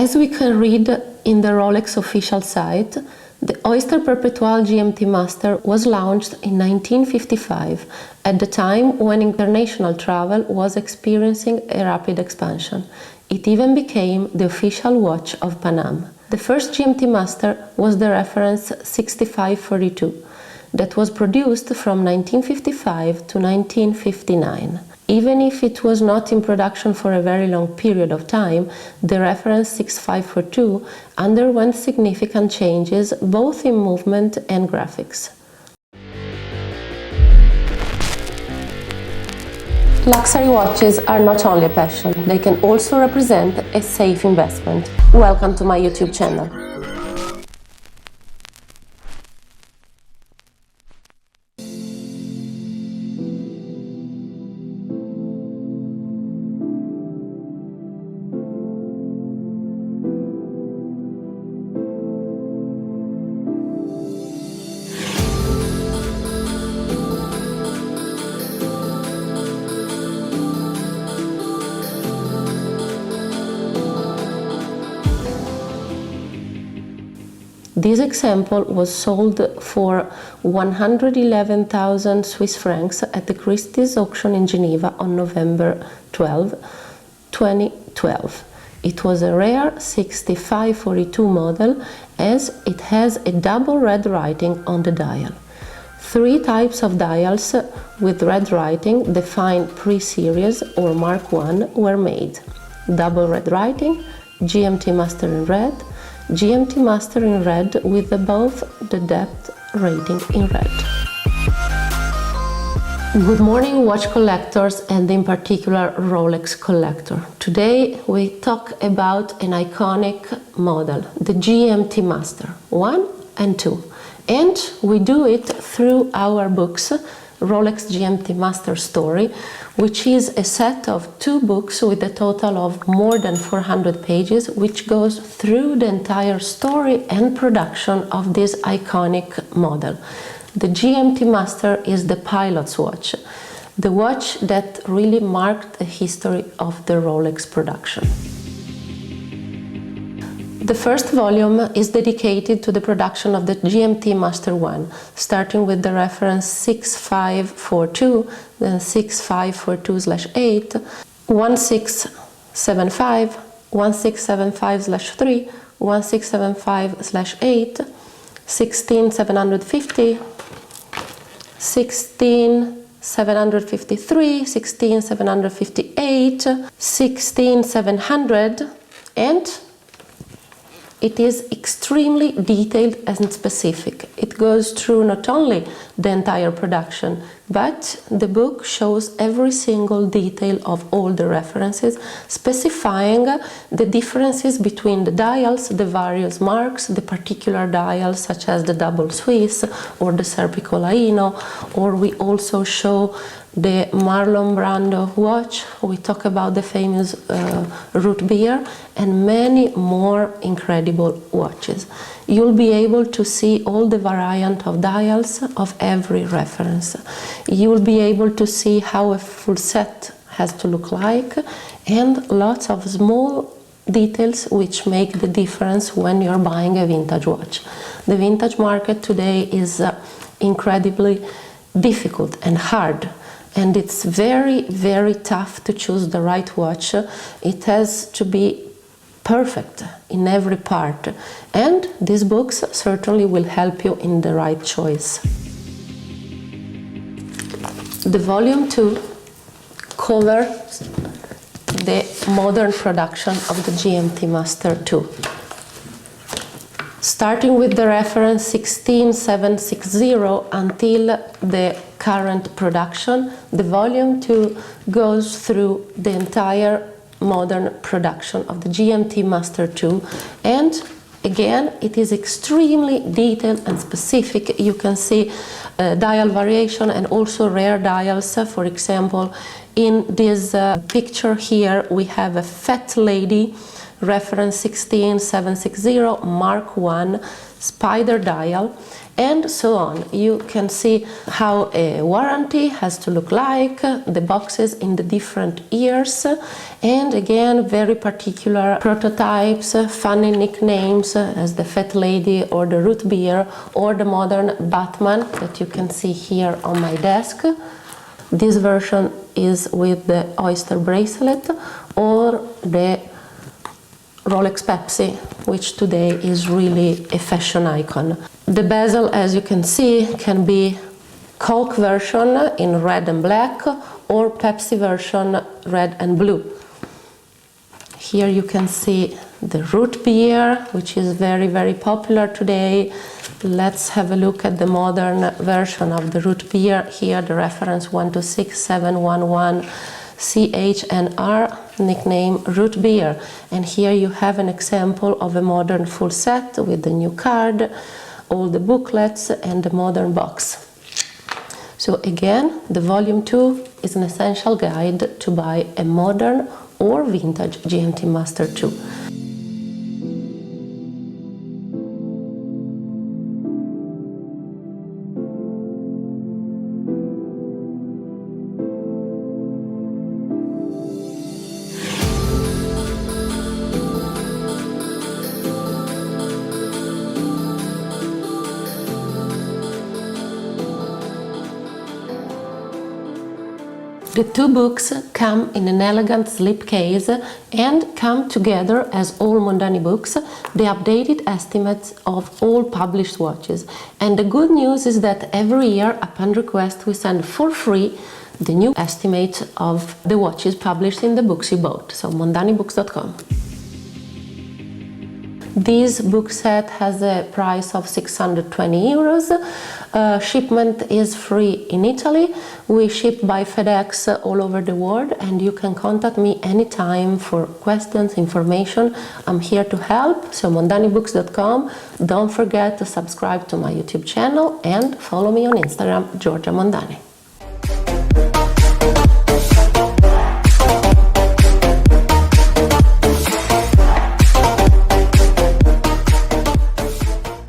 As we can read in the Rolex official site, the Oyster Perpetual GMT Master was launched in 1955, at the time when international travel was experiencing a rapid expansion. It even became the official watch of Pan Am. The first GMT Master was the reference 6542, that was produced from 1955 to 1959. Even if it was not in production for a very long period of time, the reference 6542 underwent significant changes both in movement and graphics. Luxury watches are not only a passion, they can also represent a safe investment. Welcome to my YouTube channel. This example was sold for 111,000 Swiss francs at the Christie's auction in Geneva on November 12, 2012. It was a rare 6542 model, as it has a double red writing on the dial. 3 types of dials with red writing defined pre-series or Mark I were made. Double red writing, GMT Master in red, GMT Master in red with above the depth rating in red. Good morning, watch collectors, and in particular Rolex collector. Today we talk about an iconic model, the GMT Master 1 and 2. And we do it through our books, Rolex GMT-Master Story, which is a set of 2 books with a total of more than 400 pages, which goes through the entire story and production of this iconic model. The GMT Master is the pilot's watch, the watch that really marked the history of the Rolex production. The first volume is dedicated to the production of the GMT Master I, starting with the reference 6542, then 6542/8, 1675, 1675/3, 1675/8, 16750, 16753, 16758, 16700, and it is extremely detailed and specific. It goes through not only the entire production, but the book shows every single detail of all the references, specifying the differences between the dials, the various marks, the particular dials such as the double Swiss or the Serpicolaino, or we also show the Marlon Brando watch. We talk about the famous Rootbeer and many more incredible watches. You'll be able to see all the variant of dials of every reference. You'll be able to see how a full set has to look like, and lots of small details which make the difference when you're buying a vintage watch. The vintage market today is incredibly difficult and hard. And it's very, very tough to choose the right watch. It has to be perfect in every part. And these books certainly will help you in the right choice. The volume 2 covers the modern production of the GMT Master II. Starting with the reference 16760 until the current production, the volume 2 goes through the entire modern production of the GMT Master II, and again it is extremely detailed and specific. You can see dial variation and also rare dials. For example, in this picture here we have a fat lady reference 16760 Mark I spider dial, and so on. You can see how a warranty has to look like, the boxes in the different years, and again very particular prototypes, funny nicknames as the Fat Lady or the Rootbeer or the modern Batman that you can see here on my desk. This version is with the oyster bracelet, or the Rolex Pepsi, which today is really a fashion icon. The bezel, as you can see, can be Coke version in red and black, or Pepsi version red and blue. Here you can see the Rootbeer, which is very popular today. Let's have a look at the modern version of the Rootbeer. Here the reference 126711 CHNR, nickname Rootbeer. And here you have an example of a modern full set with the new card, all the booklets and the modern box. So again, the volume 2 is an essential guide to buy a modern or vintage GMT Master II. The two books come in an elegant slipcase and come together, as all Mondani Books, the updated estimates of all published watches. And the good news is that every year, upon request, we send for free the new estimates of the watches published in the books you bought, so mondanibooks.com. This book set has a price of 620 euros. Shipment is free in Italy. We ship by FedEx all over the world, and you can contact me anytime for questions, information. I'm here to help, so mondanibooks.com. Don't forget to subscribe to my YouTube channel and follow me on Instagram, Giorgia Mondani.